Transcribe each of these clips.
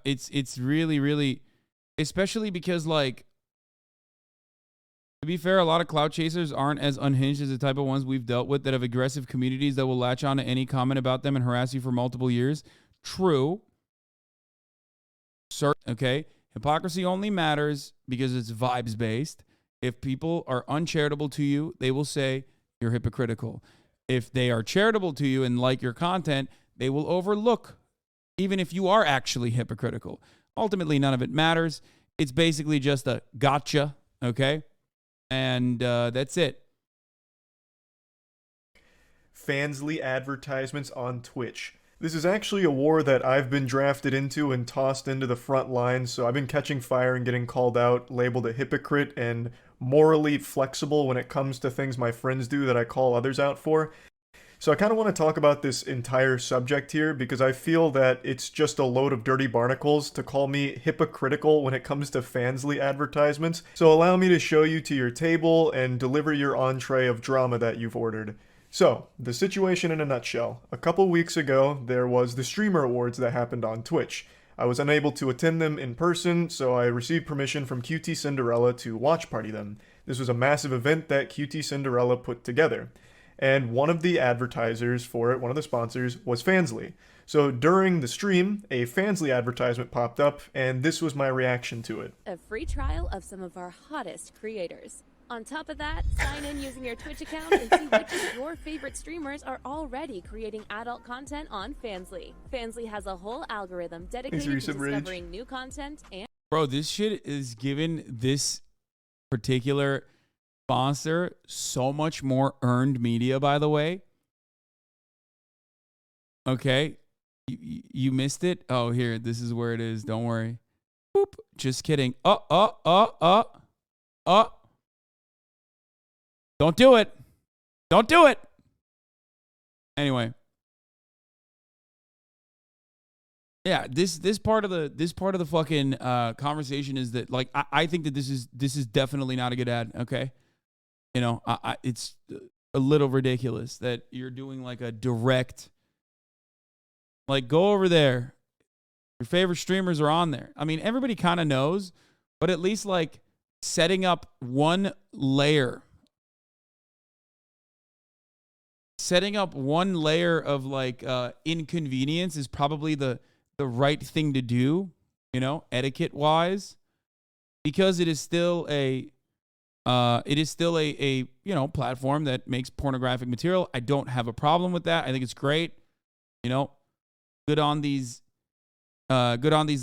It's really, really, especially because, like, to be fair, a lot of clout chasers aren't as unhinged as the type of ones we've dealt with that have aggressive communities that will latch on to any comment about them and harass you for multiple years. True. Okay? Hypocrisy only matters because it's vibes based. If people are uncharitable to you, they will say you're hypocritical. If they are charitable to you and like your content, they will overlook, even if you are actually hypocritical. Ultimately, none of it matters. It's basically just a gotcha, okay? And that's it. Fansly advertisements on Twitch. This is actually a war that I've been drafted into and tossed into the front lines, so I've been catching fire and getting called out, labeled a hypocrite, and morally flexible when it comes to things my friends do that I call others out for. So I kind of want to talk about this entire subject here because I feel that it's just a load of dirty barnacles to call me hypocritical when it comes to Fansly advertisements. So allow me to show you to your table and deliver your entree of drama that you've ordered. So, the situation in a nutshell. A couple weeks ago, there was the Streamer Awards that happened on Twitch. I was unable to attend them in person, so I received permission from QT Cinderella to watch party them. This was a massive event that QT Cinderella put together. And one of the advertisers for it, one of the sponsors, was Fansly. So during the stream, a Fansly advertisement popped up, and this was my reaction to it. A free trial of some of our hottest creators. On top of that, sign in using your Twitch account and see which of your favorite streamers are already creating adult content on Fansly. Fansly has a whole algorithm dedicated to discovering new content and... Bro, this shit is giving this particular sponsor so much more earned media, by the way. Okay. You missed it? Oh, here. This is where it is. Don't worry. Boop. Just kidding. Don't do it. Don't do it. Anyway. Yeah, this part of the fucking conversation is that, like, I think that this is definitely not a good ad, okay? You know, it's a little ridiculous that you're doing like a direct, like, go over there. Your favorite streamers are on there. I mean, everybody kind of knows, but at least, like, setting up one layer of, like, inconvenience is probably the right thing to do, you know, etiquette wise, because it is still a you know, platform that makes pornographic material. I don't have a problem with that. I think it's great. You know, good on these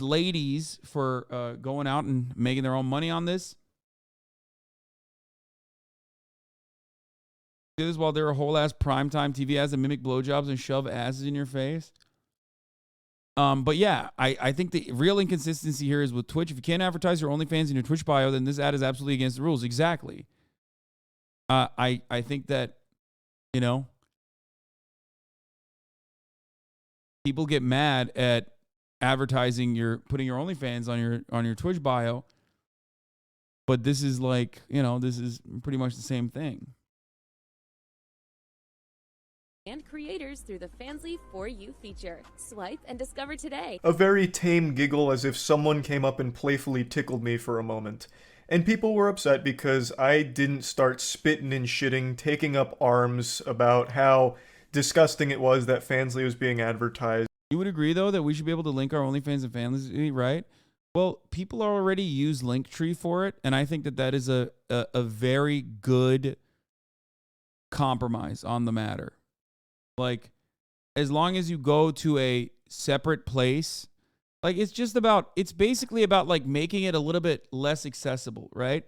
ladies for going out and making their own money on this. Do this while they're a whole ass primetime TV ads that mimic blowjobs and shove asses in your face. But yeah, I think the real inconsistency here is with Twitch. If you can't advertise your OnlyFans in your Twitch bio, then this ad is absolutely against the rules. Exactly. I think that, you know, people get mad at advertising putting your OnlyFans on your Twitch bio, but this is like, you know, this is pretty much the same thing. And creators through the Fansly For You feature. Swipe and discover today. A very tame giggle as if someone came up and playfully tickled me for a moment. And people were upset because I didn't start spitting and shitting, taking up arms about how disgusting it was that Fansly was being advertised. You would agree, though, that we should be able to link our OnlyFans and Fansly, right? Well, people already use Linktree for it, and I think that is a very good compromise on the matter. Like, as long as you go to a separate place, like, it's basically about, like, making it a little bit less accessible, right?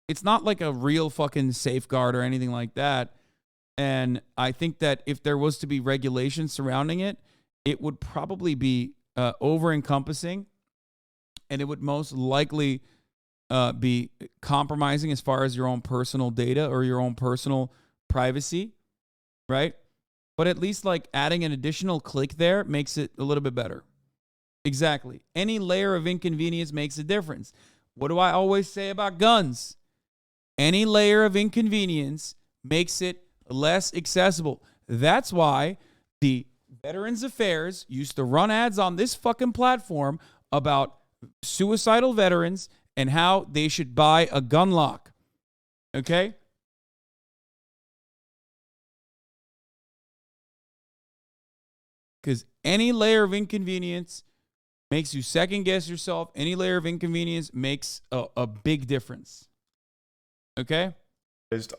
It's not like a real fucking safeguard or anything like that. And I think that if there was to be regulation surrounding it, it would probably be over-encompassing, and it would most likely be compromising as far as your own personal data or your own personal privacy, right? But at least, like, adding an additional click there makes it a little bit better. Exactly. Any layer of inconvenience makes a difference. What do I always say about guns? Any layer of inconvenience makes it less accessible. That's why the Veterans Affairs used to run ads on this fucking platform about suicidal veterans and how they should buy a gun lock. Okay? Because any layer of inconvenience makes you second guess yourself. Any layer of inconvenience makes a big difference. Okay?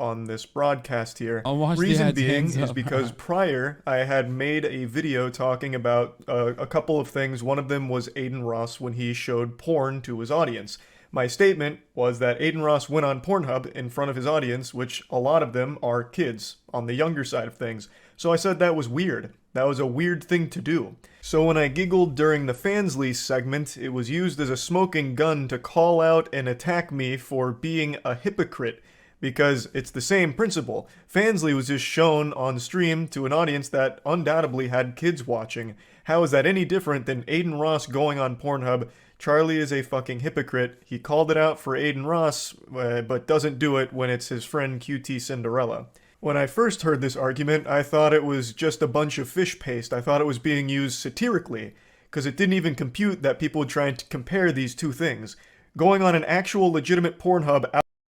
On this broadcast here. I'll watch the Reason ads being hands is up. because prior I had made a video talking about a couple of things. One of them was Aiden Ross when he showed porn to his audience. My statement was that Aiden Ross went on Pornhub in front of his audience, which a lot of them are kids on the younger side of things. So I said that was weird. That was a weird thing to do. So when I giggled during the Fansly segment, it was used as a smoking gun to call out and attack me for being a hypocrite. Because it's the same principle. Fansly was just shown on stream to an audience that undoubtedly had kids watching. How is that any different than Aiden Ross going on Pornhub? Charlie is a fucking hypocrite. He called it out for Aiden Ross, but doesn't do it when it's his friend QT Cinderella. When I first heard this argument, I thought it was just a bunch of fish paste. I thought it was being used satirically, because it didn't even compute that people would try to compare these two things. Going on an actual legitimate Pornhub...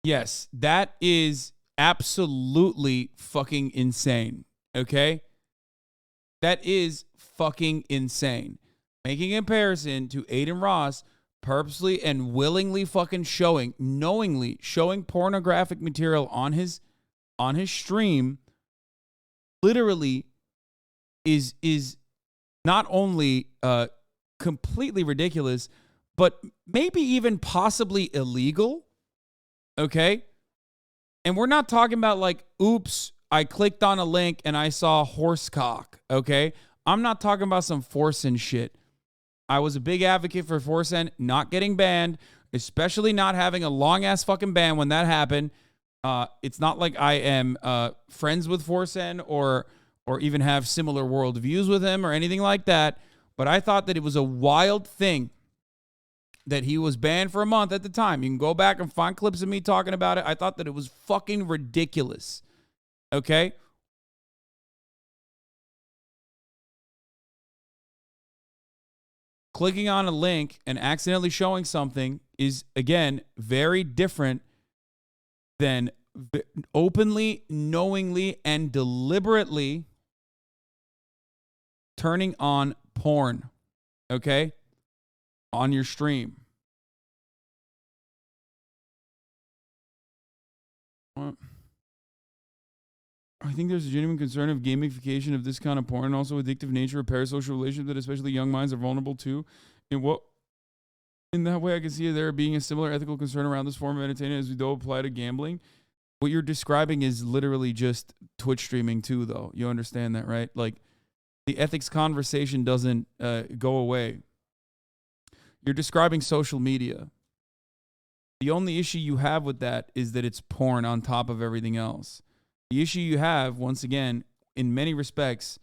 Yes, that is absolutely fucking insane. Okay? That is fucking insane. Making a comparison to Aiden Ross purposely and willingly fucking knowingly showing pornographic material on his stream literally is not only completely ridiculous, but maybe even possibly illegal. Okay? And we're not talking about like, oops, I clicked on a link and I saw horse cock. Okay? I'm not talking about some forcing shit. I was a big advocate for forcing not getting banned, especially not having a long-ass fucking ban when that happened. It's not like I am friends with Forsen or even have similar worldviews with him or anything like that. But I thought that it was a wild thing that he was banned for a month at the time. You can go back and find clips of me talking about it. I thought that it was fucking ridiculous. Okay? Clicking on a link and accidentally showing something is, again, very different than openly, knowingly, and deliberately turning on porn. Okay? On your stream. I think there's a genuine concern of gamification of this kind of porn, and also addictive nature of parasocial relationships that especially young minds are vulnerable to. In that way, I can see there being a similar ethical concern around this form of entertainment as we do apply to gambling. What you're describing is literally just Twitch streaming too, though. You understand that, right? Like, the ethics conversation doesn't go away. You're describing social media. The only issue you have with that is that it's porn on top of everything else. The issue you have, once again, in many respects,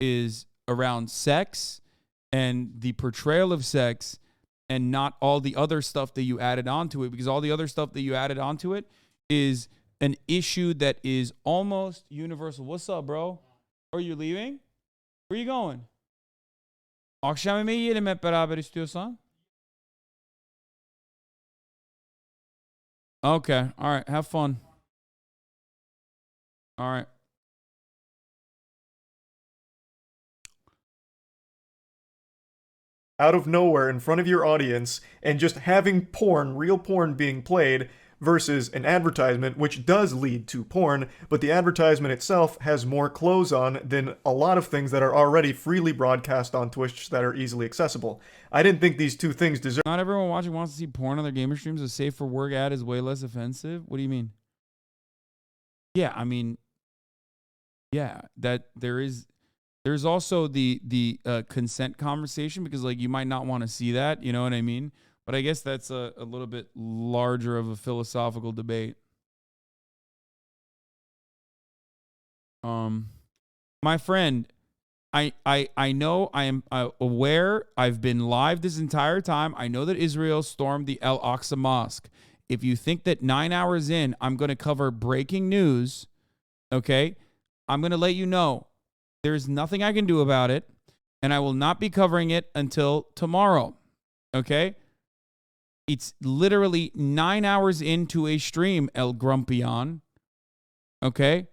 is around sex and the portrayal of sex and not all the other stuff that you added onto it, because all the other stuff that you added onto it is an issue that is almost universal. What's up, bro? Are you leaving? Where are you going? Akşam yemeği yiyelim hep beraber istiyorsan. Okay. All right. Have fun. All right. Out of nowhere in front of your audience and just having porn, real porn being played versus an advertisement, which does lead to porn, but the advertisement itself has more clothes on than a lot of things that are already freely broadcast on Twitch that are easily accessible. I didn't think these two things deserve... Not everyone watching wants to see porn on their gamer streams. A safe for work ad is way less offensive. What do you mean? Yeah, I mean, yeah, that there's also the consent conversation, because like you might not want to see that, you know what I mean? But I guess that's a little bit larger of a philosophical debate. My friend, I know, I am aware, I've been live this entire time. I know that Israel stormed the Al-Aqsa Mosque. If you think that 9 hours in, I'm going to cover breaking news, okay, I'm going to let you know There's nothing I can do about it, and I will not be covering it until tomorrow. Okay? It's literally 9 hours into a stream, El Grumpion. Okay?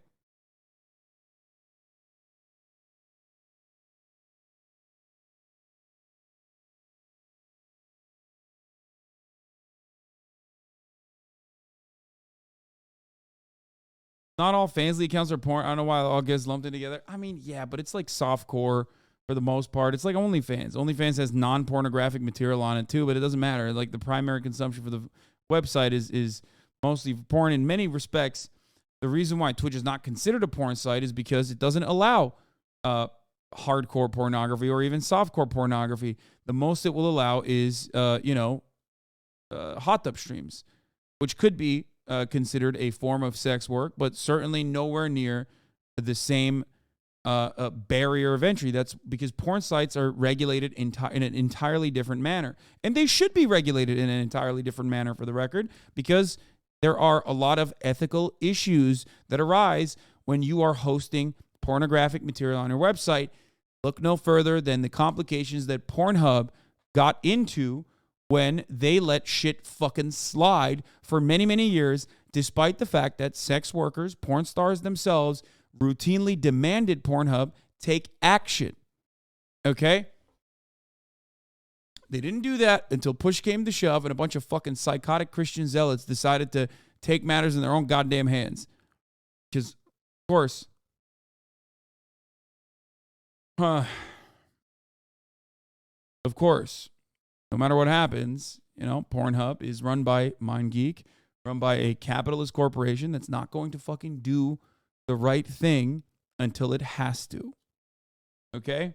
Not all Fansly accounts are porn. I don't know why it all gets lumped in together. I mean, yeah, but it's like softcore for the most part. It's like OnlyFans. OnlyFans has non-pornographic material on it too, but it doesn't matter. Like the primary consumption for the website is mostly porn. In many respects, the reason why Twitch is not considered a porn site is because it doesn't allow hardcore pornography or even softcore pornography. The most it will allow is, hot tub streams, which could be considered a form of sex work, but certainly nowhere near the same barrier of entry. That's because porn sites are regulated in an entirely different manner. And they should be regulated in an entirely different manner, for the record, because there are a lot of ethical issues that arise when you are hosting pornographic material on your website. Look no further than the complications that Pornhub got into when they let shit fucking slide for many, many years, despite the fact that sex workers, porn stars themselves, routinely demanded Pornhub take action. Okay? They didn't do that until push came to shove and a bunch of fucking psychotic Christian zealots decided to take matters in their own goddamn hands. Because, of course, no matter what happens, Pornhub is run by MindGeek, run by a capitalist corporation that's not going to fucking do the right thing until it has to. Okay?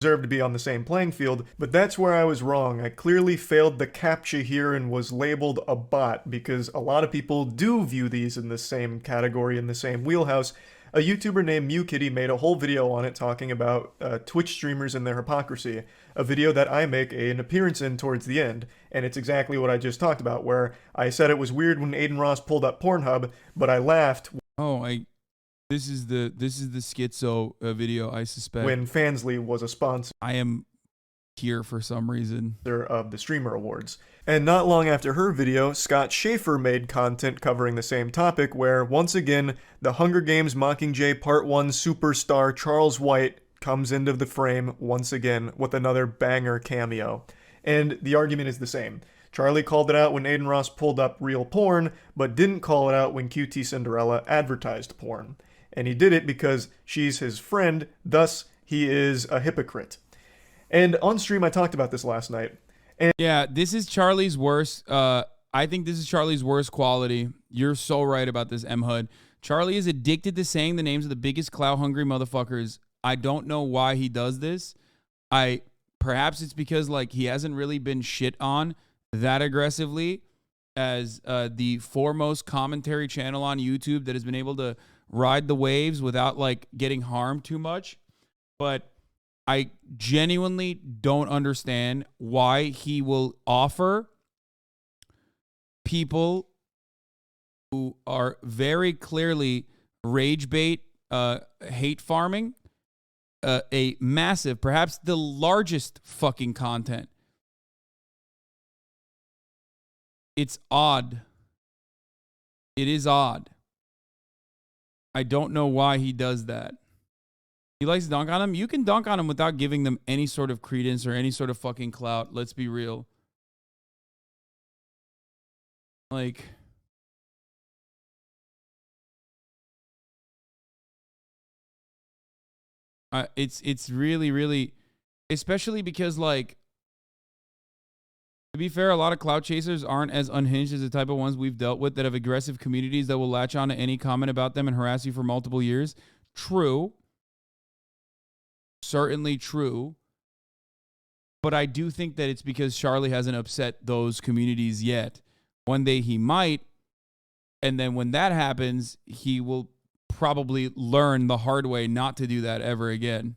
Deserve to be on the same playing field, but that's where I was wrong. I clearly failed the CAPTCHA here and was labeled a bot because a lot of people do view these in the same category, in the same wheelhouse. A YouTuber named MewKitty made a whole video on it talking about Twitch streamers and their hypocrisy, a video that I make an appearance in towards the end, and it's exactly what I just talked about, where I said it was weird when Aiden Ross pulled up Pornhub, but I laughed. This is the schizo video, I suspect. When Fansly was a sponsor. I am here for some reason. Of the Streamer Awards. And not long after her video, Scott Schaefer made content covering the same topic where, once again, the Hunger Games Mockingjay Part 1 superstar Charles White comes into the frame once again with another banger cameo. And the argument is the same. Charlie called it out when Aiden Ross pulled up real porn, but didn't call it out when QT Cinderella advertised porn. And he did it because she's his friend, thus he is a hypocrite. And on stream, I talked about this last night. And yeah, this is Charlie's worst. I think this is Charlie's worst quality. You're so right about this, M. Hood. Charlie is addicted to saying the names of the biggest clout-hungry motherfuckers. I don't know why he does this. Perhaps it's because he hasn't really been shit on that aggressively as the foremost commentary channel on YouTube that has been able to ride the waves without getting harmed too much. But I genuinely don't understand why he will offer people who are very clearly rage bait, hate farming, a massive, perhaps the largest fucking content. It's odd. It is odd. I don't know why he does that. He likes to dunk on them. You can dunk on them without giving them any sort of credence or any sort of fucking clout. Let's be real. It's really, really, especially because to be fair, a lot of clout chasers aren't as unhinged as the type of ones we've dealt with that have aggressive communities that will latch on to any comment about them and harass you for multiple years. True. Certainly true. But I do think that it's because Charlie hasn't upset those communities yet. One day he might. And then when that happens, he will probably learn the hard way not to do that ever again.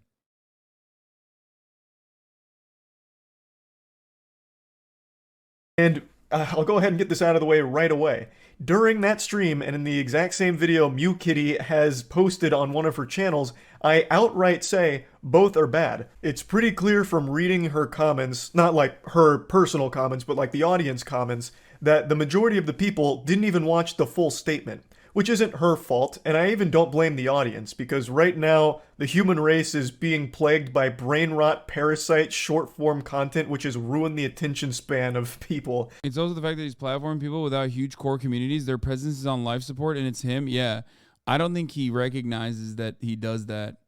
And I'll go ahead and get this out of the way right away. During that stream and in the exact same video MewKitty has posted on one of her channels, I outright say both are bad. It's pretty clear from reading her comments, not like her personal comments, but like the audience comments, that the majority of the people didn't even watch the full statement. Which isn't her fault, and I even don't blame the audience, because right now, the human race is being plagued by brain rot, parasite, short-form content, which has ruined the attention span of people. It's also the fact that he's platforming people without huge core communities. Their presence is on life support, and it's him. Yeah, I don't think he recognizes that he does that.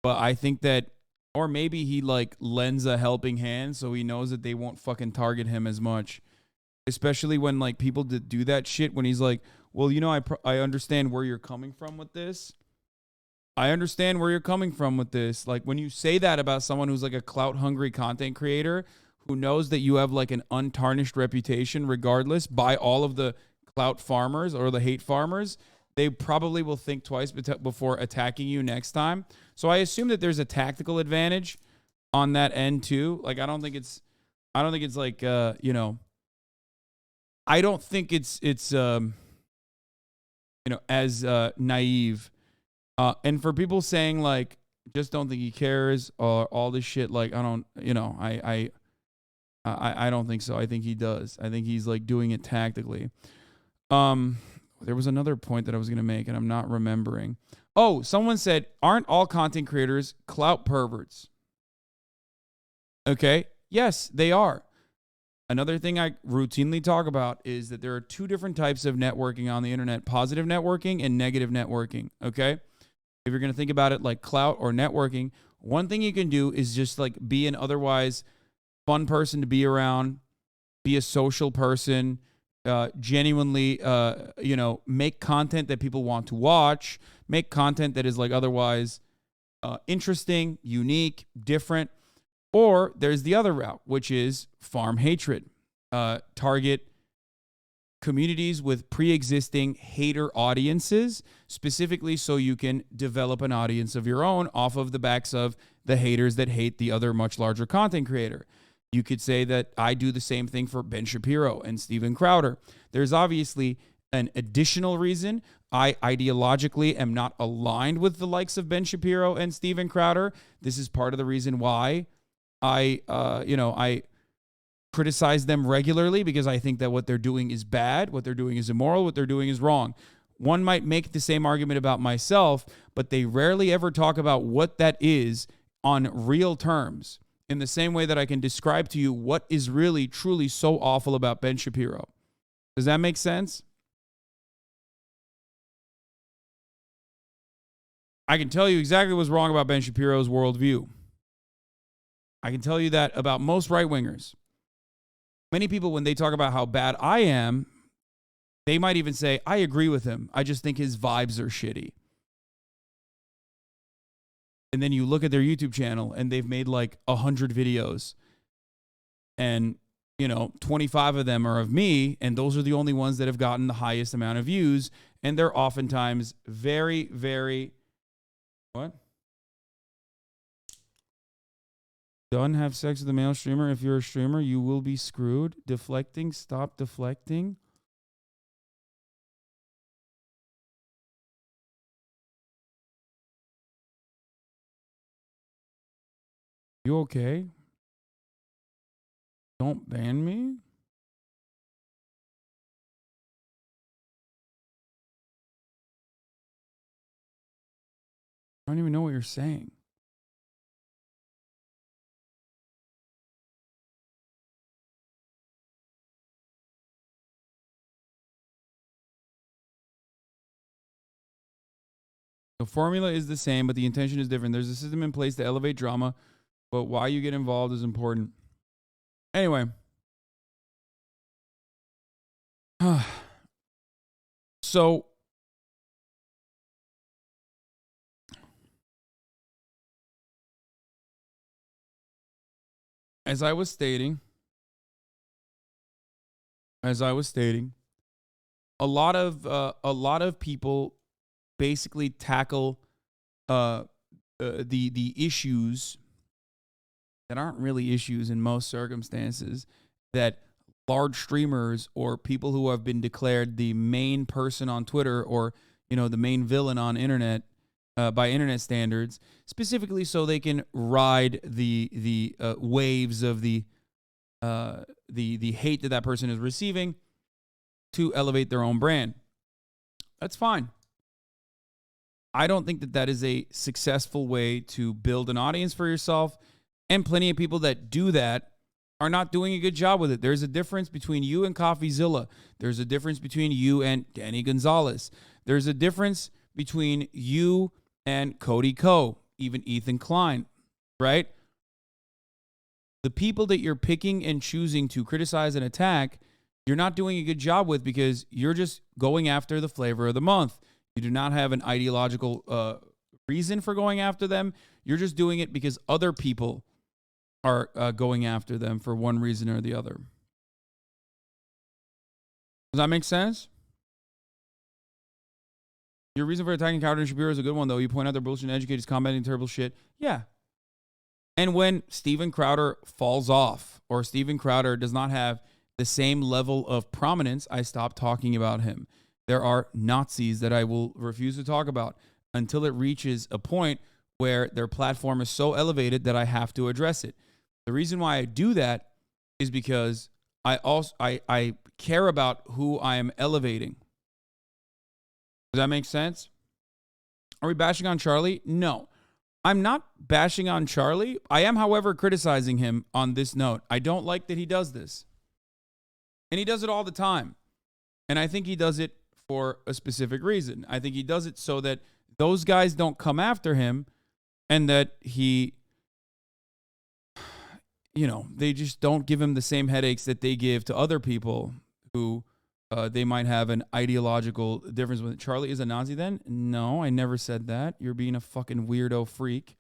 But I think that, or maybe he like lends a helping hand so he knows that they won't fucking target him as much. Especially when like people do that shit when he's like, well, you know, I understand where you're coming from with this. I understand where you're coming from with this. Like when you say that about someone who's like a clout hungry content creator who knows that you have like an untarnished reputation regardless by all of the clout farmers or the hate farmers, they probably will think twice before attacking you next time. So I assume that there's a tactical advantage on that end too. Like I don't think it's like you know, I don't think it's you know, as naive. And for people saying like, just don't think he cares or all this shit, like I don't, you know, I don't think so. I think he does. I think he's like doing it tactically. There was another point that I was gonna make and I'm not remembering. Oh, someone said, aren't all content creators clout perverts? Okay, yes, they are. Another thing I routinely talk about is that there are two different types of networking on the internet, positive networking and negative networking, okay? If you're going to think about it like clout or networking, one thing you can do is just like be an otherwise fun person to be around, be a social person, genuinely, you know, make content that people want to watch, make content that is like otherwise interesting, unique, different. Or there's the other route, which is farm hatred. Target communities with pre-existing hater audiences, specifically so you can develop an audience of your own off of the backs of the haters that hate the other much larger content creator. You could say that I do the same thing for Ben Shapiro and Steven Crowder. There's obviously an additional reason. I ideologically am not aligned with the likes of Ben Shapiro and Steven Crowder. This is part of the reason why I criticize them regularly, because I think that what they're doing is bad, what they're doing is immoral, what they're doing is wrong. One might make the same argument about myself, but they rarely ever talk about what that is on real terms, in the same way that I can describe to you what is really, truly so awful about Ben Shapiro. Does that make sense? I can tell you exactly what's wrong about Ben Shapiro's worldview. I can tell you that about most right-wingers. Many people, when they talk about how bad I am, they might even say, I agree with him. I just think his vibes are shitty. And then you look at their YouTube channel and they've made like 100 videos. And, you know, 25 of them are of me. And those are the only ones that have gotten the highest amount of views. And they're oftentimes very, very... What? Don't have sex with a male streamer. If you're a streamer, you will be screwed. Deflecting, stop deflecting. You okay? Don't ban me. I don't even know what you're saying. The formula is the same, but the intention is different. There's a system in place to elevate drama, but why you get involved is important. Anyway. So, as I was stating, a lot of people basically tackle the issues that aren't really issues in most circumstances that large streamers or people who have been declared the main person on Twitter or, the main villain on internet by internet standards, specifically so they can ride the waves of the hate that person is receiving to elevate their own brand. That's fine. I don't think that is a successful way to build an audience for yourself, and plenty of people that do that are not doing a good job with it. There's a difference between you and CoffeeZilla. There's a difference between you and Danny Gonzalez. There's a difference between you and Cody Ko, even Ethan Klein, right? The people that you're picking and choosing to criticize and attack, you're not doing a good job with because you're just going after the flavor of the month. You do not have an ideological reason for going after them. You're just doing it because other people are going after them for one reason or the other. Does that make sense? Your reason for attacking Crowder and Shapiro is a good one, though. You point out their bullshit and educators commenting terrible shit. Yeah. And when Steven Crowder falls off or Steven Crowder does not have the same level of prominence, I stop talking about him. There are Nazis that I will refuse to talk about until it reaches a point where their platform is so elevated that I have to address it. The reason why I do that is because I care about who I am elevating. Does that make sense? Are we bashing on Charlie? No. I'm not bashing on Charlie. I am, however, criticizing him on this note. I don't like that he does this. And he does it all the time. And I think he does it for a specific reason. I think he does it so that those guys don't come after him and that he, they just don't give him the same headaches that they give to other people who they might have an ideological difference with. Charlie is a Nazi then? No, I never said that. You're being a fucking weirdo freak.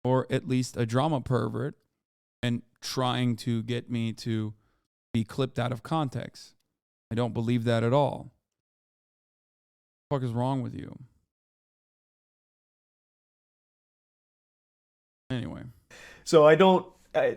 Or at least a drama pervert and trying to get me to be clipped out of context. I don't believe that at all. What the fuck is wrong with you? Anyway. So I don't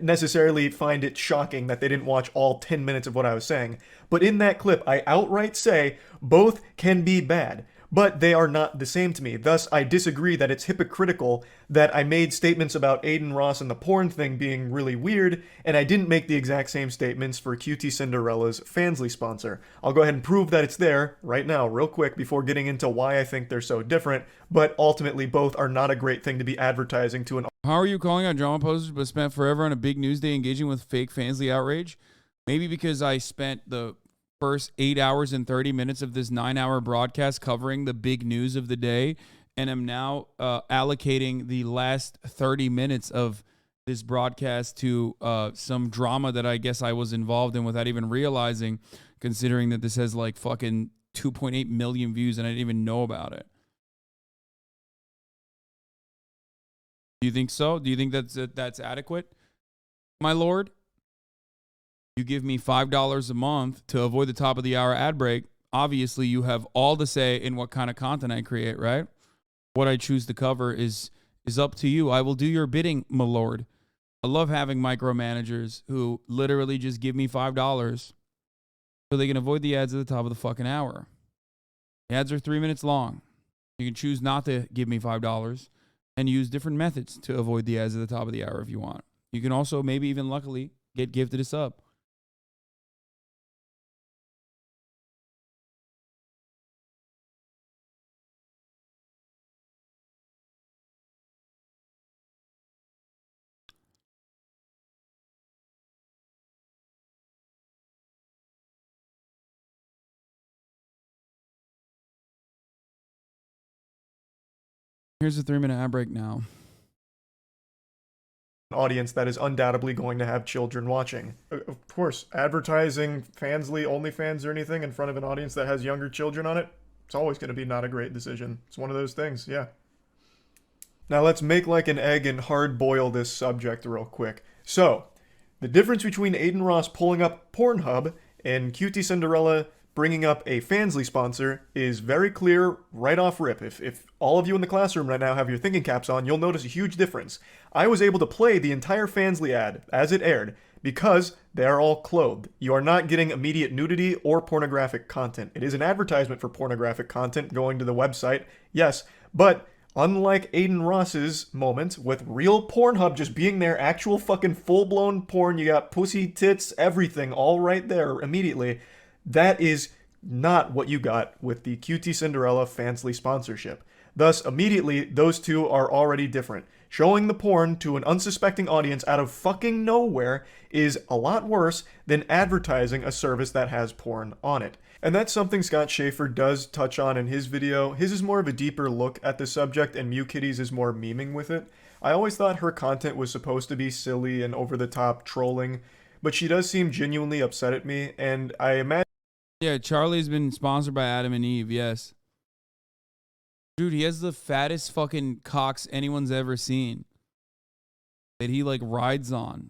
necessarily find it shocking that they didn't watch all 10 minutes of what I was saying. But in that clip, I outright say both can be bad, but they are not the same to me. Thus, I disagree that it's hypocritical that I made statements about Aiden Ross and the porn thing being really weird, and I didn't make the exact same statements for QT Cinderella's Fansly sponsor. I'll go ahead and prove that it's there right now, real quick, before getting into why I think they're so different, but ultimately both are not a great thing to be advertising to an. How are you calling out drama posters but spent forever on a big news day engaging with fake Fansly outrage? Maybe because I spent the first 8 hours and 30 minutes of this 9-hour broadcast covering the big news of the day, and am now allocating the last 30 minutes of this broadcast to some drama that I guess I was involved in without even realizing, considering that this has like fucking 2.8 million views and I didn't even know about it. Do you think so? Do you think that's adequate, my lord? You give me $5 a month to avoid the top of the hour ad break. Obviously, you have all the say in what kind of content I create, right? What I choose to cover is up to you. I will do your bidding, my lord. I love having micromanagers who literally just give me $5 so they can avoid the ads at the top of the fucking hour. The ads are 3 minutes long. You can choose not to give me $5 and use different methods to avoid the ads at the top of the hour if you want. You can also, maybe even luckily, get gifted a sub. Here's a 3-minute ad break now. Audience that is undoubtedly going to have children watching. Of course, advertising Fansly, OnlyFans, or anything in front of an audience that has younger children on it, it's always going to be not a great decision. It's one of those things, yeah. Now let's make like an egg and hard boil this subject real quick. So, the difference between Aiden Ross pulling up Pornhub and QT Cinderella bringing up a Fansly sponsor is very clear right off rip. If all of you in the classroom right now have your thinking caps on, you'll notice a huge difference. I was able to play the entire Fansly ad as it aired, because they are all clothed. You are not getting immediate nudity or pornographic content. It is an advertisement for pornographic content going to the website, yes, but unlike Aiden Ross's moment with real Pornhub just being there, actual fucking full-blown porn, you got pussy, tits, everything all right there immediately, that is not what you got with the QT Cinderella Fansly sponsorship. Thus, immediately, those two are already different. Showing the porn to an unsuspecting audience out of fucking nowhere is a lot worse than advertising a service that has porn on it. And that's something Scott Schaefer does touch on in his video. His is more of a deeper look at the subject, and MewKitty's is more memeing with it. I always thought her content was supposed to be silly and over-the-top trolling, but she does seem genuinely upset at me, and I imagine... Yeah, Charlie's been sponsored by Adam and Eve, yes. Dude, he has the fattest fucking cocks anyone's ever seen that he, like, rides on.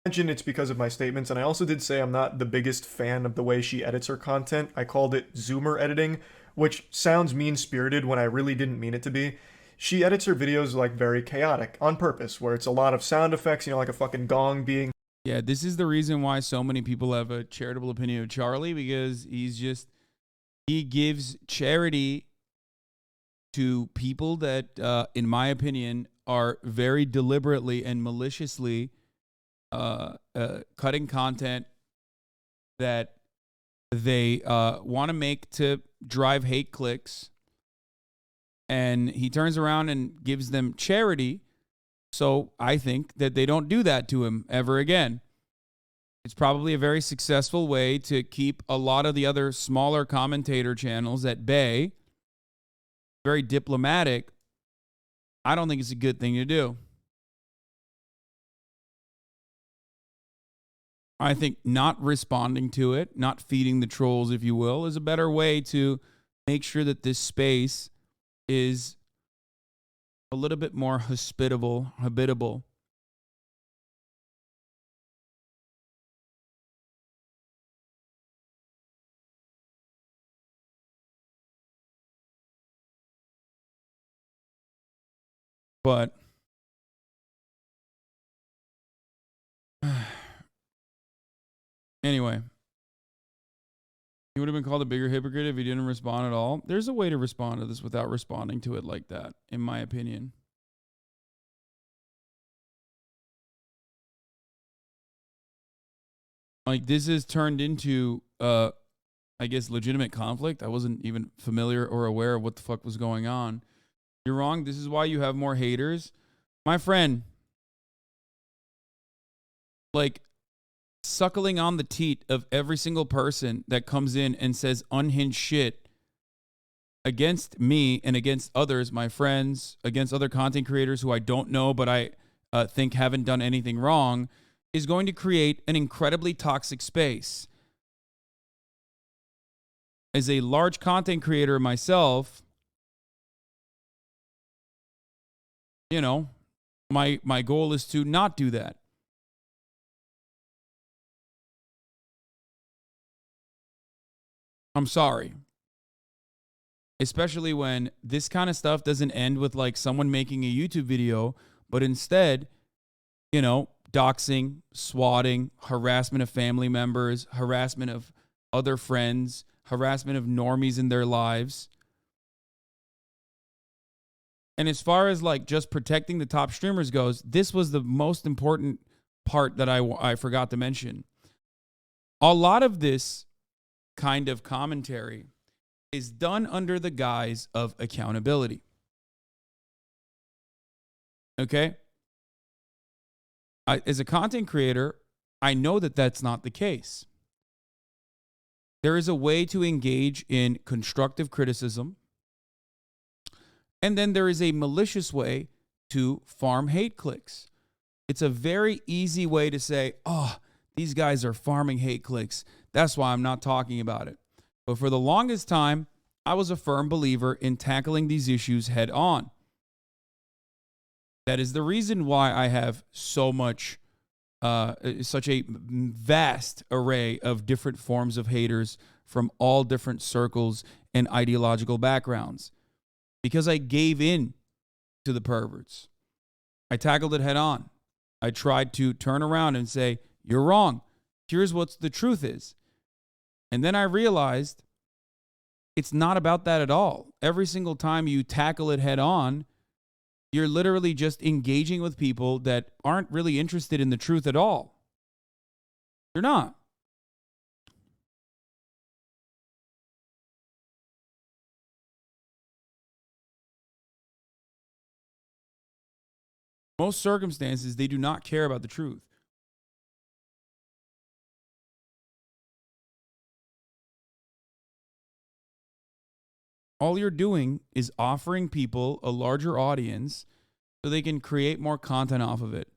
Imagine it's because of my statements, and I also did say I'm not the biggest fan of the way she edits her content. I called it Zoomer editing, which sounds mean-spirited when I really didn't mean it to be. She edits her videos, like, very chaotic, on purpose, where it's a lot of sound effects, you know, like a fucking gong being... Yeah, this is the reason why so many people have a charitable opinion of Charlie, because he gives charity to people that, in my opinion, are very deliberately and maliciously cutting content that they want to make to drive hate clicks. And he turns around and gives them charity. So I think that they don't do that to him ever again. It's probably a very successful way to keep a lot of the other smaller commentator channels at bay. Very diplomatic. I don't think it's a good thing to do. I think not responding to it, not feeding the trolls, if you will, is a better way to make sure that this space is a little bit more habitable. But anyway, he would have been called a bigger hypocrite if he didn't respond at all. There's a way to respond to this without responding to it like that, in my opinion. Like, this has turned into, I guess, legitimate conflict. I wasn't even familiar or aware of what the fuck was going on. You're wrong. This is why you have more haters. My friend, like, suckling on the teat of every single person that comes in and says unhinged shit against me and against others, my friends, against other content creators who I don't know but I think haven't done anything wrong, is going to create an incredibly toxic space. As a large content creator myself, you know, my goal is to not do that. I'm sorry. Especially when this kind of stuff doesn't end with like someone making a YouTube video, but instead, you know, doxing, swatting, harassment of family members, harassment of other friends, harassment of normies in their lives. And as far as like just protecting the top streamers goes, this was the most important part that I forgot to mention. A lot of this kind of commentary is done under the guise of accountability. Okay? As a content creator, I know that that's not the case. There is a way to engage in constructive criticism, and then there is a malicious way to farm hate clicks. It's a very easy way to say, oh, these guys are farming hate clicks. That's why I'm not talking about it. But for the longest time, I was a firm believer in tackling these issues head on. That is the reason why I have so much, such a vast array of different forms of haters from all different circles and ideological backgrounds. Because I gave in to the perverts. I tackled it head on. I tried to turn around and say, You're wrong. Here's what the truth is. And then I realized it's not about that at all. Every single time you tackle it head on, you're literally just engaging with people that aren't really interested in the truth at all. You're not. Most circumstances, they do not care about the truth. All you're doing is offering people a larger audience so they can create more content off of it.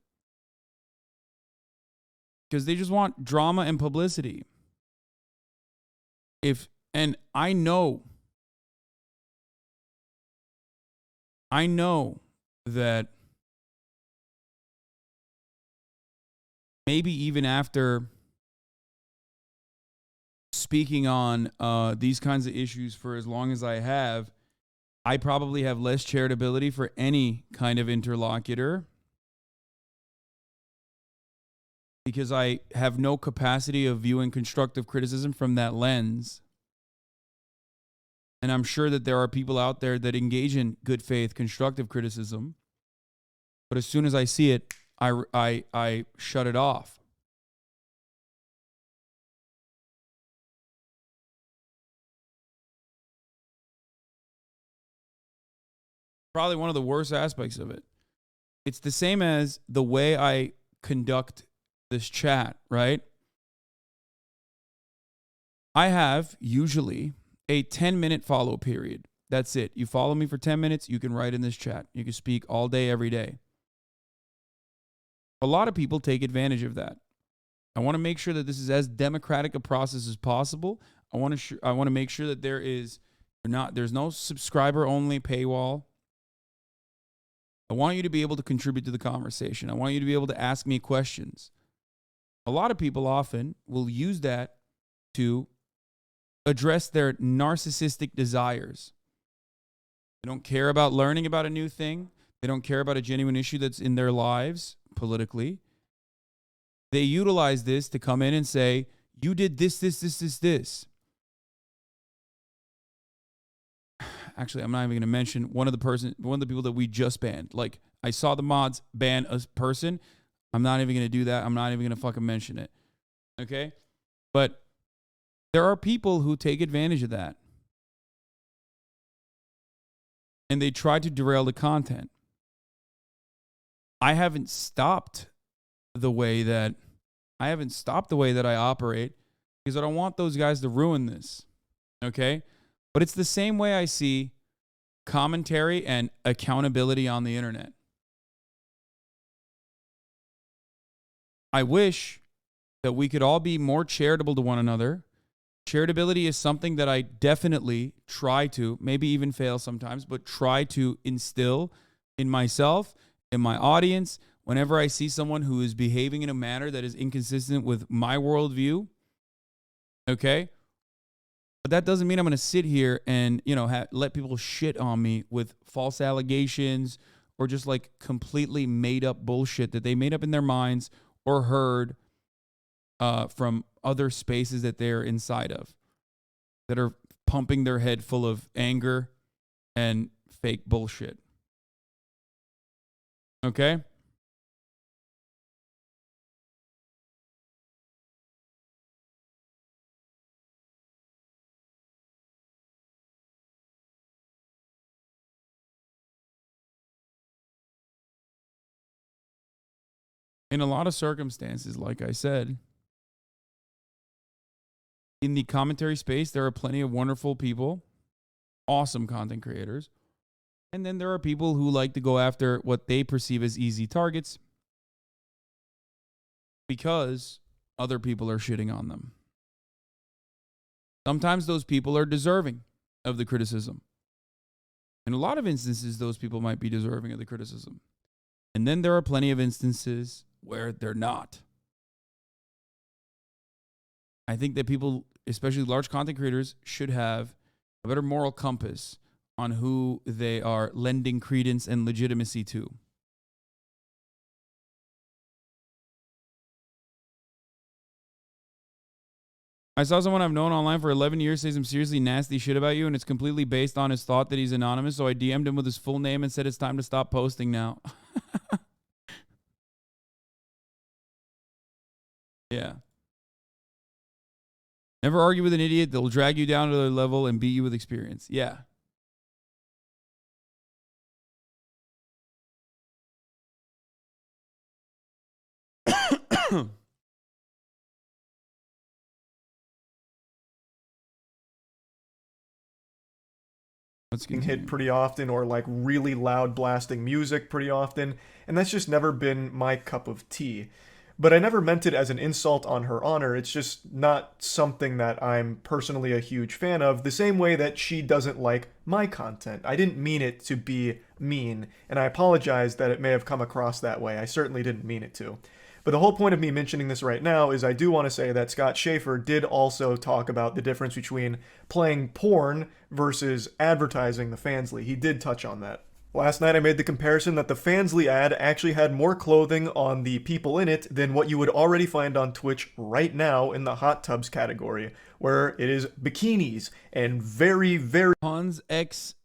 Because they just want drama and publicity. And I know that maybe even after speaking on these kinds of issues for as long as I have, I probably have less charitability for any kind of interlocutor because I have no capacity of viewing constructive criticism from that lens. And I'm sure that there are people out there that engage in good faith constructive criticism, but as soon as I see it, I shut it off. Probably one of the worst aspects of it. It's the same as the way I conduct this chat, right? I have usually a 10-minute follow period. That's it. You follow me for 10 minutes, you can write in this chat. You can speak all day, every day. A lot of people take advantage of that. I want to make sure that this is as democratic a process as possible. I want to make sure that there's no subscriber only paywall. I want you to be able to contribute to the conversation. I want you to be able to ask me questions. A lot of people often will use that to address their narcissistic desires. They don't care about learning about a new thing. They don't care about a genuine issue that's in their lives politically. They utilize this to come in and say, you did this. Actually, I'm not even going to mention one of the people that we just banned. Like, I saw the mods ban a person. I'm not even going to do that. I'm not even going to fucking mention it. Okay? But there are people who take advantage of that. And they try to derail the content. I haven't stopped the way that I operate because I don't want those guys to ruin this. Okay? But it's the same way I see commentary and accountability on the internet. I wish that we could all be more charitable to one another. Charitability is something that I definitely try to, maybe even fail sometimes, but try to instill in myself, in my audience, whenever I see someone who is behaving in a manner that is inconsistent with my worldview. Okay? But that doesn't mean I'm going to sit here and, let people shit on me with false allegations or just like completely made up bullshit that they made up in their minds or heard from other spaces that they're inside of that are pumping their head full of anger and fake bullshit. Okay? In a lot of circumstances, like I said, in the commentary space, there are plenty of wonderful people, awesome content creators. And then there are people who like to go after what they perceive as easy targets because other people are shitting on them. Sometimes those people are deserving of the criticism. In a lot of instances, those people might be deserving of the criticism. And then there are plenty of instances where they're not. I think that people, especially large content creators, should have a better moral compass on who they are lending credence and legitimacy to. I saw someone I've known online for 11 years say some seriously nasty shit about you, and it's completely based on his thought that he's anonymous, so I DM'd him with his full name and said it's time to stop posting now. Yeah. Never argue with an idiot. They'll drag you down to their level and beat you with experience. Yeah. Getting hit pretty often, or like really loud blasting music pretty often, and that's just never been my cup of tea. But I never meant it as an insult on her honor. It's just not something that I'm personally a huge fan of, the same way that she doesn't like my content. I didn't mean it to be mean, and I apologize that it may have come across that way. I certainly didn't mean it to. But the whole point of me mentioning this right now is I do want to say that Scott Schaefer did also talk about the difference between playing porn versus advertising the Fansly. He did touch on that. Last night I made the comparison that the Fansly ad actually had more clothing on the people in it than what you would already find on Twitch right now in the hot tubs category, where it is bikinis and very, very Hans X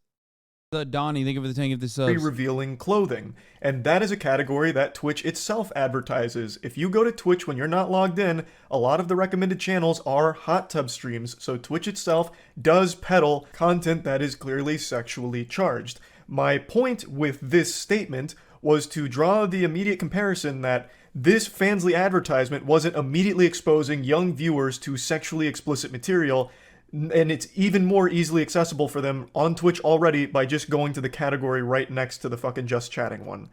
the Donnie, thank you for the tank of the subs. Very revealing clothing. And that is a category that Twitch itself advertises. If you go to Twitch when you're not logged in, a lot of the recommended channels are hot tub streams, so Twitch itself does peddle content that is clearly sexually charged. My point with this statement was to draw the immediate comparison that this Fansly advertisement wasn't immediately exposing young viewers to sexually explicit material, and it's even more easily accessible for them on Twitch already by just going to the category right next to the fucking Just Chatting one.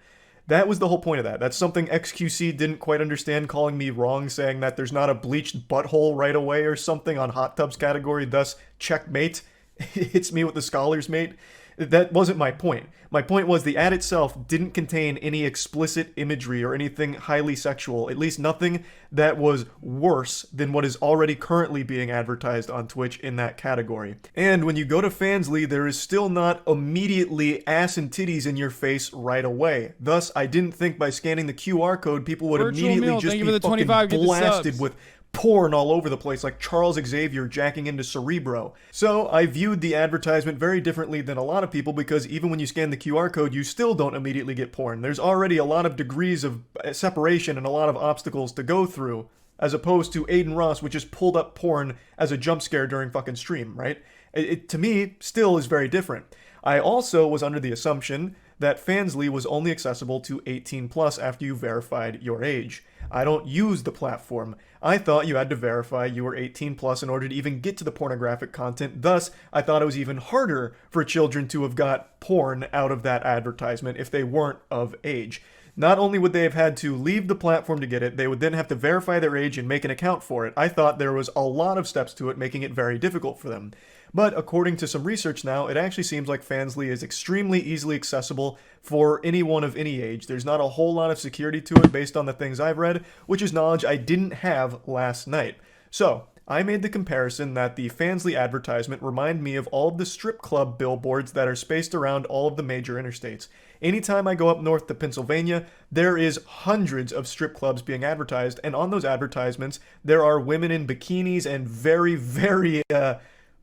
That was the whole point of that. That's something XQC didn't quite understand, calling me wrong, saying that there's not a bleached butthole right away or something on hot tubs category, thus checkmate. Hits me with the scholar's mate. That wasn't my point. My point was the ad itself didn't contain any explicit imagery or anything highly sexual, at least nothing that was worse than what is already currently being advertised on Twitch in that category. And when you go to Fansly, there is still not immediately ass and titties in your face right away. Thus, I didn't think by scanning the QR code, people would immediately just be fucking blasted with porn all over the place like Charles Xavier jacking into Cerebro. So I viewed the advertisement very differently than a lot of people, because even when you scan the QR code, you still don't immediately get porn. There's already a lot of degrees of separation and a lot of obstacles to go through, as opposed to Aiden Ross, which just pulled up porn as a jump scare during fucking stream, right? It to me still is very different. I also was under the assumption that Fansly was only accessible to 18 plus after you verified your age. I don't use the platform. I thought you had to verify you were 18 plus in order to even get to the pornographic content. Thus, I thought it was even harder for children to have got porn out of that advertisement if they weren't of age. Not only would they have had to leave the platform to get it, they would then have to verify their age and make an account for it. I thought there was a lot of steps to it, making it very difficult for them. But according to some research now, it actually seems like Fansly is extremely easily accessible for anyone of any age. There's not a whole lot of security to it based on the things I've read, which is knowledge I didn't have last night. So, I made the comparison that the Fansly advertisement reminded me of all of the strip club billboards that are spaced around all of the major interstates. Anytime I go up north to Pennsylvania, there is hundreds of strip clubs being advertised, and on those advertisements, there are women in bikinis and very, very,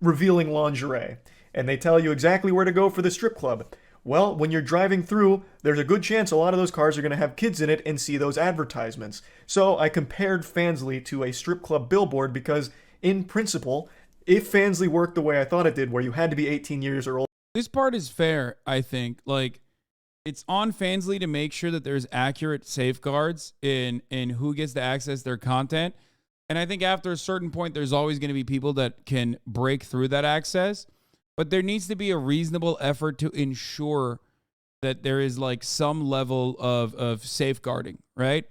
revealing lingerie, and they tell you exactly where to go for the strip club. Well, when you're driving through, there's a good chance a lot of those cars are going to have kids in it and see those advertisements. So I compared Fansly to a strip club billboard because, in principle, if Fansly worked the way I thought it did, where you had to be 18 years or older. This part is fair, I think. Like, it's on Fansly to make sure that there's accurate safeguards in who gets to access their content. And I think after a certain point, there's always going to be people that can break through that access. But there needs to be a reasonable effort to ensure that there is like some level of safeguarding, right?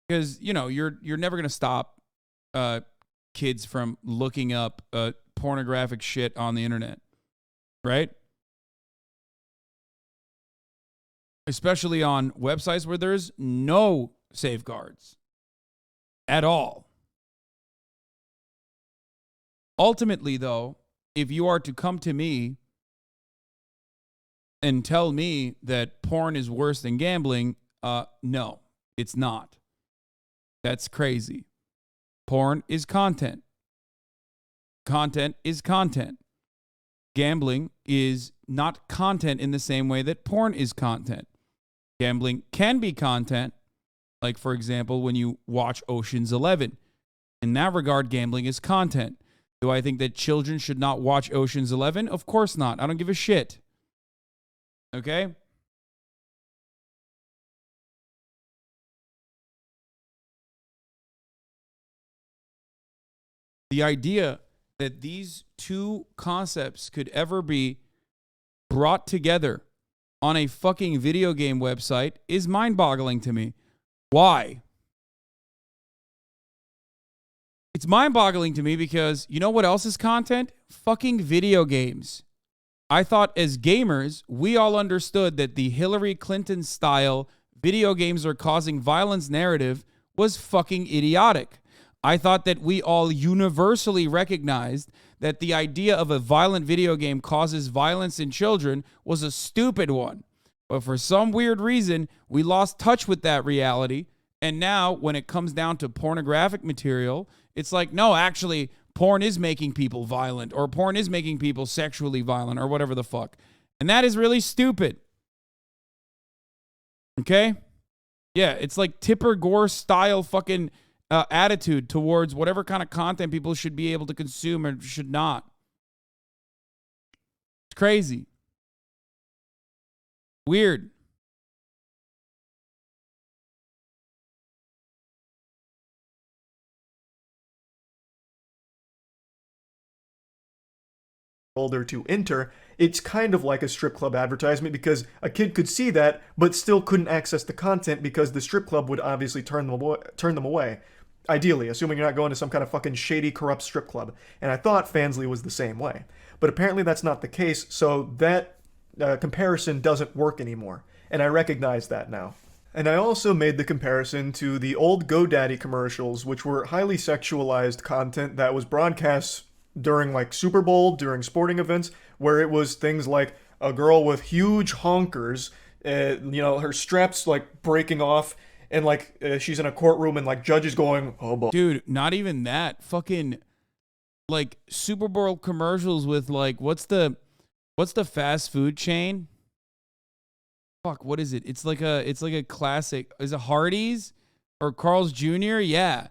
Because, you know, you're never going to stop kids from looking up pornographic shit on the internet, right? Especially on websites where there's no safeguards at all. Ultimately, though, if you are to come to me and tell me that porn is worse than gambling, no, it's not. That's crazy. Porn is content. content is content. Gambling is not content in the same way that porn is content. Gambling can be content, like, for example, when you watch Ocean's 11. In that regard, gambling is content. Do I think that children should not watch Ocean's 11? Of course not. I don't give a shit. Okay? The idea that these two concepts could ever be brought together on a fucking video game website is mind-boggling to me. Why? It's mind-boggling to me because you know what else is content? Fucking video games. I thought as gamers, we all understood that the Hillary Clinton style video games are causing violence narrative was fucking idiotic. I thought that we all universally recognized that the idea of a violent video game causes violence in children was a stupid one. But for some weird reason, we lost touch with that reality. And now when it comes down to pornographic material, it's like, no, actually, porn is making people violent, or porn is making people sexually violent, or whatever the fuck. And that is really stupid. Okay? Yeah, it's like Tipper Gore style fucking attitude towards whatever kind of content people should be able to consume or should not. It's crazy. Weird. Older to enter, it's kind of like a strip club advertisement because a kid could see that but still couldn't access the content because the strip club would obviously turn them away. Ideally, assuming you're not going to some kind of fucking shady, corrupt strip club. And I thought Fansly was the same way. But apparently that's not the case, so that comparison doesn't work anymore. And I recognize that now. And I also made the comparison to the old GoDaddy commercials, which were highly sexualized content that was broadcast during like Super Bowl, during sporting events, where it was things like a girl with huge honkers, her straps like breaking off, and like she's in a courtroom and like judges going, oh boy. Dude, not even that. Fucking like Super Bowl commercials with like what's the fast food chain? Fuck, what is it? It's like a classic. Is it Hardee's or Carl's Jr.? Yeah.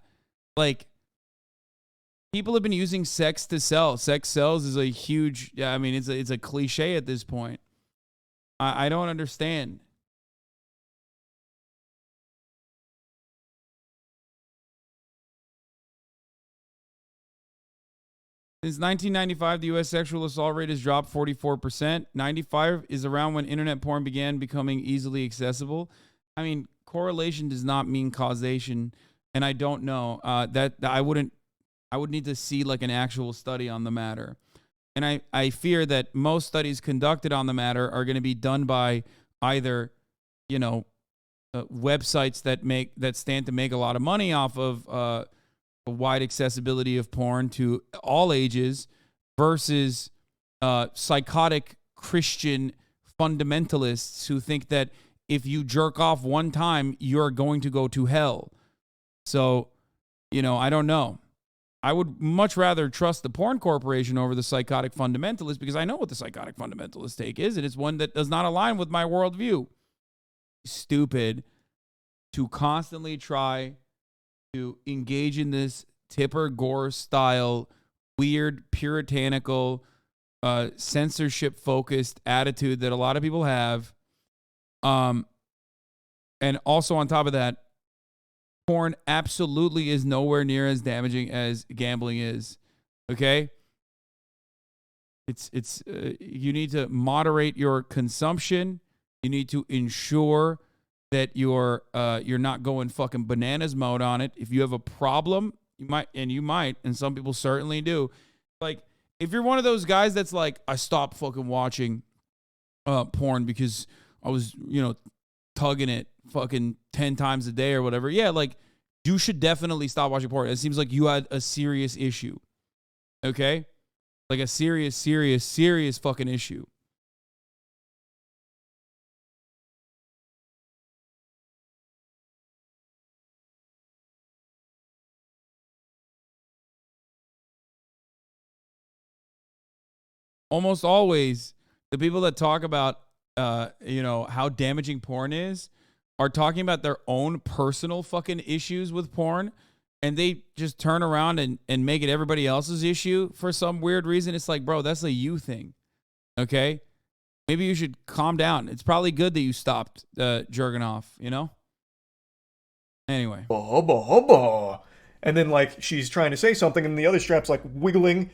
Like people have been using sex to sell. Sex sells is a huge, yeah, I mean, it's a cliche at this point. I don't understand. Since 1995, the U.S. sexual assault rate has dropped 44%. 95 is around when internet porn began becoming easily accessible. I mean, correlation does not mean causation, and I don't know. I would need to see like an actual study on the matter. And I fear that most studies conducted on the matter are going to be done by either, websites that stand to make a lot of money off of a wide accessibility of porn to all ages versus psychotic Christian fundamentalists who think that if you jerk off one time, you're going to go to hell. So, I don't know. I would much rather trust the porn corporation over the psychotic fundamentalist because I know what the psychotic fundamentalist take is, and it's one that does not align with my worldview. Stupid to constantly try to engage in this Tipper Gore style, weird, puritanical, censorship-focused attitude that a lot of people have. And also on top of that, porn absolutely is nowhere near as damaging as gambling is. Okay? It's you need to moderate your consumption. You need to ensure that you're not going fucking bananas mode on it. If you have a problem, you might, and some people certainly do. Like, if you're one of those guys that's like, I stopped fucking watching porn because I was, tugging it fucking 10 times a day or whatever. Yeah, like, you should definitely stop watching porn. It seems like you had a serious issue. Okay? Like a serious fucking issue. almost always the people that talk about, how damaging porn is are talking about their own personal fucking issues with porn. And they just turn around and make it everybody else's issue for some weird reason. It's like, bro, that's a you thing. Okay? Maybe you should calm down. It's probably good that you stopped jerking off, Anyway. Hubba, hubba. And then, like, she's trying to say something, and the other strap's, like, wiggling.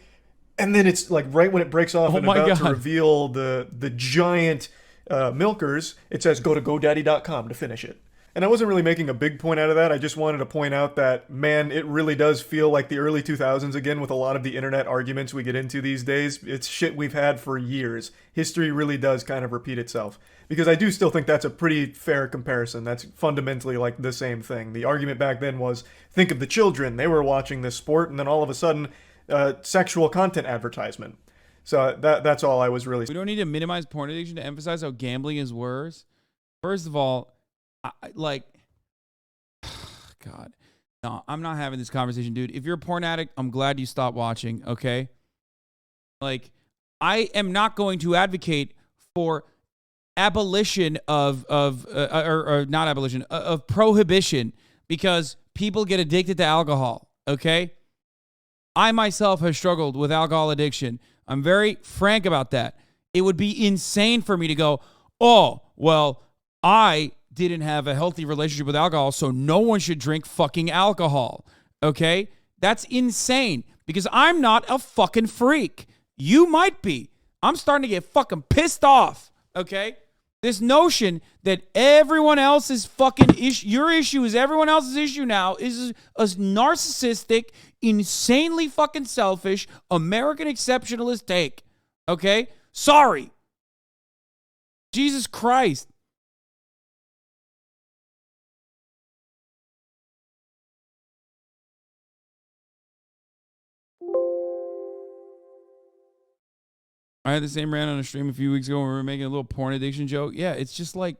And then it's, like, right when it breaks off and about to reveal the giant milkers, it says go to GoDaddy.com to finish it. And I wasn't really making a big point out of that. I just wanted to point out that, man, it really does feel like the early 2000s again with a lot of the internet arguments we get into these days. It's shit we've had for years. History really does kind of repeat itself. Because I do still think that's a pretty fair comparison. That's fundamentally like the same thing. The argument back then was, think of the children. They were watching this sport, and then all of a sudden, sexual content advertisement. So that's all I was really saying. We don't need to minimize porn addiction to emphasize how gambling is worse. First of all, God, no, I'm not having this conversation, dude. If you're a porn addict, I'm glad you stopped watching, okay? Like, I am not going to advocate for abolition of prohibition because people get addicted to alcohol, okay? I myself have struggled with alcohol addiction. I'm very frank about that. It would be insane for me to go, oh, well, I didn't have a healthy relationship with alcohol, so no one should drink fucking alcohol, okay? That's insane because I'm not a fucking freak. You might be. I'm starting to get fucking pissed off, okay? This notion that everyone else's fucking issue, your issue is everyone else's issue now is a narcissistic, insanely fucking selfish, American exceptionalist take, okay? Sorry. Jesus Christ. I had the same rant on a stream a few weeks ago when we were making a little porn addiction joke. Yeah, it's just like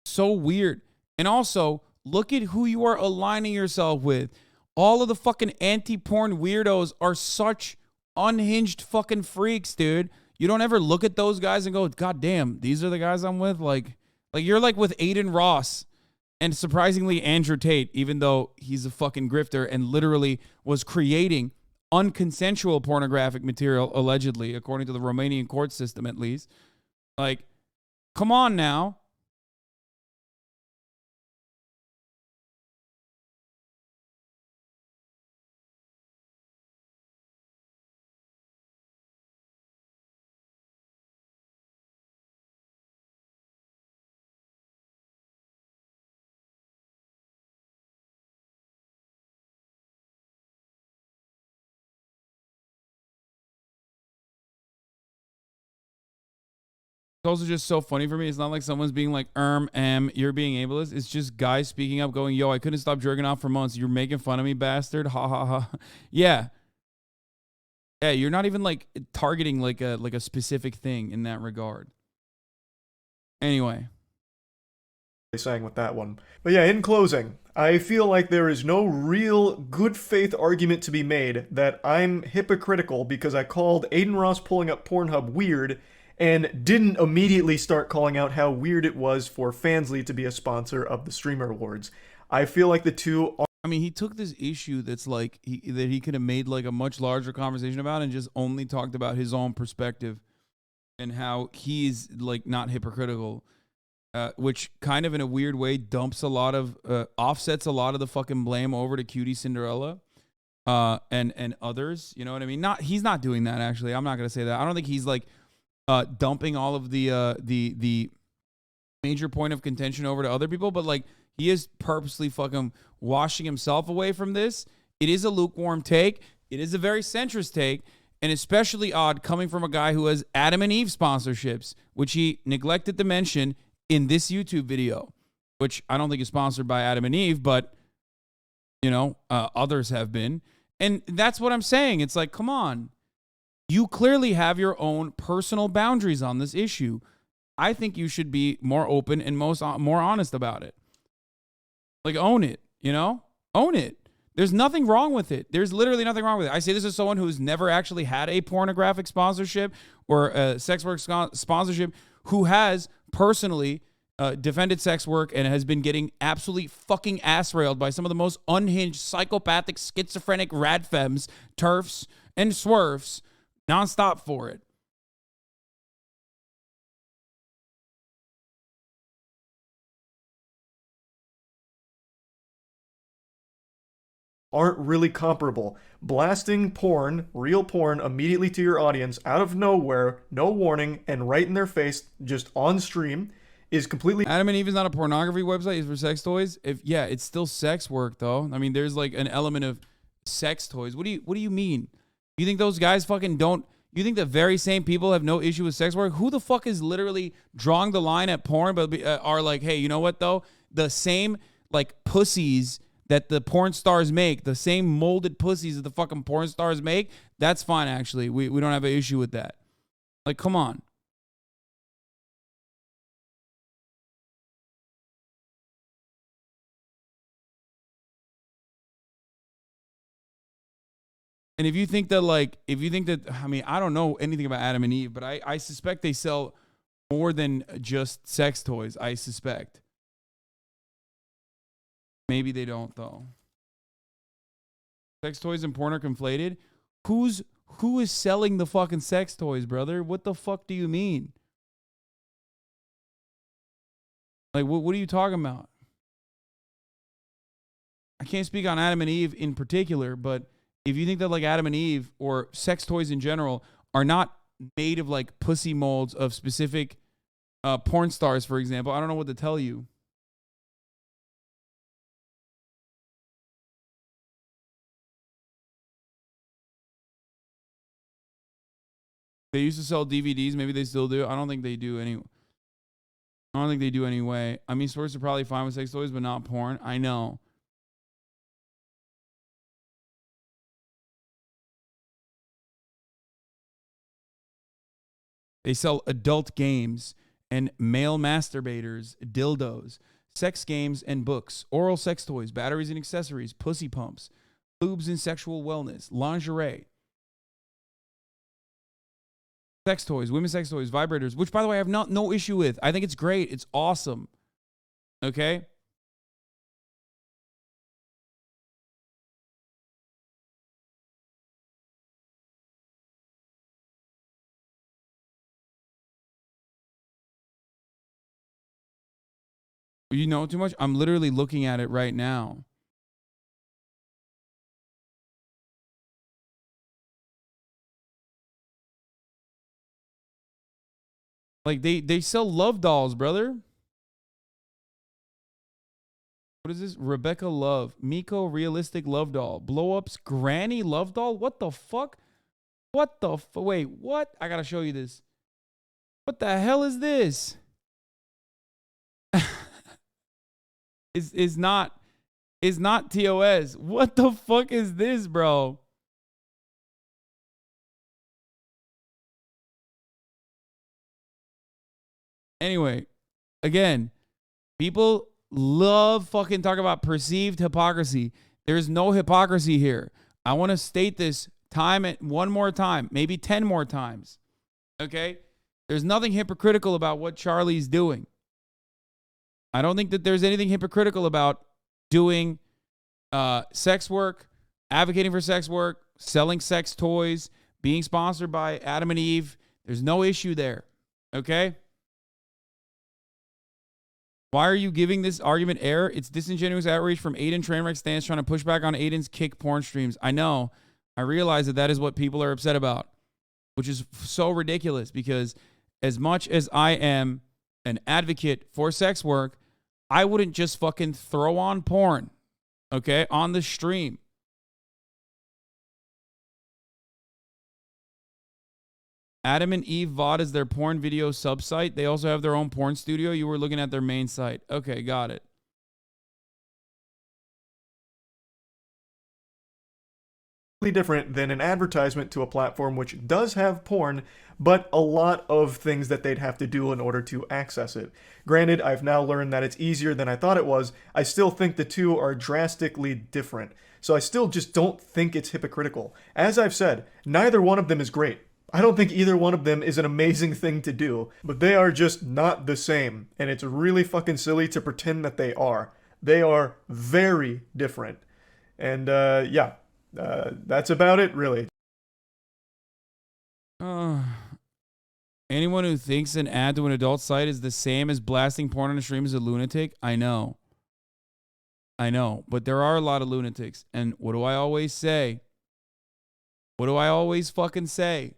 so weird. And also, look at who you are aligning yourself with. All of the fucking anti-porn weirdos are such unhinged fucking freaks, dude. You don't ever look at those guys and go, God damn, these are the guys I'm with? Like you're like with Aiden Ross and surprisingly Andrew Tate, even though he's a fucking grifter and literally was creating unconsensual pornographic material, allegedly, according to the Romanian court system, at least. Like, come on now. It's also just so funny for me. It's not like someone's being like, you're being ableist. It's just guys speaking up going, yo, I couldn't stop jerking off for months. You're making fun of me, bastard. Ha ha ha. Yeah. Yeah, you're not even like targeting like a specific thing in that regard. Anyway. Saying with that one. But yeah, in closing, I feel like there is no real good faith argument to be made that I'm hypocritical because I called Aiden Ross pulling up Pornhub weird and didn't immediately start calling out how weird it was for Fansly to be a sponsor of the Streamer Awards. I feel like the two are... I mean, he took this issue that's like, that he could have made like a much larger conversation about and just only talked about his own perspective and how he's like not hypocritical, which kind of in a weird way dumps a lot of, offsets a lot of the fucking blame over to Cutie Cinderella and others, you know what I mean? He's not doing that, actually. I'm not going to say that. I don't think he's like, dumping all of the major point of contention over to other people, but like he is purposely fucking washing himself away from this. It is a lukewarm take. It is a very centrist take, and especially odd coming from a guy who has Adam and Eve sponsorships, which he neglected to mention in this YouTube video, which I don't think is sponsored by Adam and Eve, but others have been. And that's what I'm saying. It's like, come on. You clearly have your own personal boundaries on this issue. I think you should be more open and more honest about it. Like, own it, Own it. There's nothing wrong with it. There's literally nothing wrong with it. I say this as someone who's never actually had a pornographic sponsorship or a sex work sponsorship, who has personally defended sex work and has been getting absolutely fucking ass railed by some of the most unhinged, psychopathic, schizophrenic radfems, turfs, and swerfs nonstop for it. Aren't really comparable. Blasting porn, real porn, immediately to your audience out of nowhere, no warning, and right in their face, just on stream, is completely. Adam and Eve is not a pornography website. It's for sex toys. Yeah, it's still sex work though. I mean, there's like an element of sex toys. What do you mean? You think those guys fucking don't? You think the very same people have no issue with sex work? Who the fuck is literally drawing the line at porn, but are like, hey, you know what though? The same like pussies that the porn stars make, the same molded pussies that the fucking porn stars make, that's fine, actually. We don't have an issue with that. Like, come on. And if you think that, I mean, I don't know anything about Adam and Eve, but I suspect they sell more than just sex toys, I suspect. Maybe they don't, though. Sex toys and porn are conflated? Who is selling the fucking sex toys, brother? What the fuck do you mean? Like, what are you talking about? I can't speak on Adam and Eve in particular, but if you think that like Adam and Eve or sex toys in general are not made of like pussy molds of specific porn stars, for example, I don't know what to tell you. They used to sell DVDs. Maybe they still do. I don't think they do any. I don't think they do anyway. I mean, stores are probably fine with sex toys, but not porn. I know. They sell adult games and male masturbators, dildos, sex games and books, oral sex toys, batteries and accessories, pussy pumps, lubes and sexual wellness, lingerie, sex toys, women's sex toys, vibrators, which, by the way, I have no issue with. I think it's great. It's awesome. Okay? You know too much? I'm literally looking at it right now. Like, they sell love dolls, brother. What is this? Rebecca Love. Miko Realistic Love Doll. Blow-ups Granny Love Doll? What the fuck? Wait, what? I gotta show you this. What the hell is this? is not TOS. What the fuck is this, bro? Anyway, again, people love fucking talk about perceived hypocrisy. There's no hypocrisy here. I want to state this one more time, maybe 10 more times. Okay? There's nothing hypocritical about what Charlie's doing. I don't think that there's anything hypocritical about doing sex work, advocating for sex work, selling sex toys, being sponsored by Adam and Eve. There's no issue there. Okay? Why are you giving this argument air? It's disingenuous outrage from Aiden Trainwreck stands trying to push back on Aiden's kick porn streams. I know. I realize that is what people are upset about, which is so ridiculous because as much as I am an advocate for sex work, I wouldn't just fucking throw on porn, okay, on the stream. Adam and Eve VOD is their porn video sub-site. They also have their own porn studio. You were looking at their main site. Okay, got it. Different than an advertisement to a platform which does have porn, but a lot of things that they'd have to do in order to access it. Granted, I've now learned that it's easier than I thought it was. I still think the two are drastically different. So I still just don't think it's hypocritical. As I've said, neither one of them is great. I don't think either one of them is an amazing thing to do, but they are just not the same, and it's really fucking silly to pretend that they are. They are very different. And that's about it, really. Anyone who thinks an ad to an adult site is the same as blasting porn on a stream is a lunatic. I know, but there are a lot of lunatics. And what do I always say? What do I always fucking say?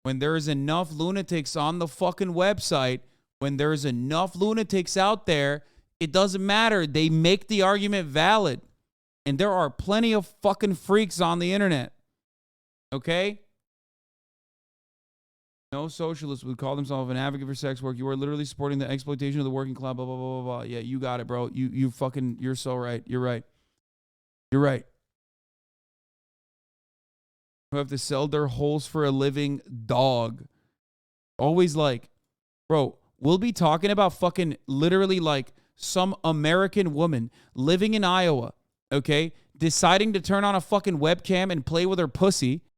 When there's enough lunatics on the fucking website, when there's enough lunatics out there, it doesn't matter. They make the argument valid. And there are plenty of fucking freaks on the internet. Okay? No socialist would call themselves an advocate for sex work. You are literally supporting the exploitation of the working class, blah, blah, blah, blah, blah. Yeah, you got it, bro. You're so right. You're right. You're right. Who have to sell their holes for a living, dog. Always like, bro, we'll be talking about fucking literally like some American woman living in Iowa, okay, deciding to turn on a fucking webcam and play with her pussy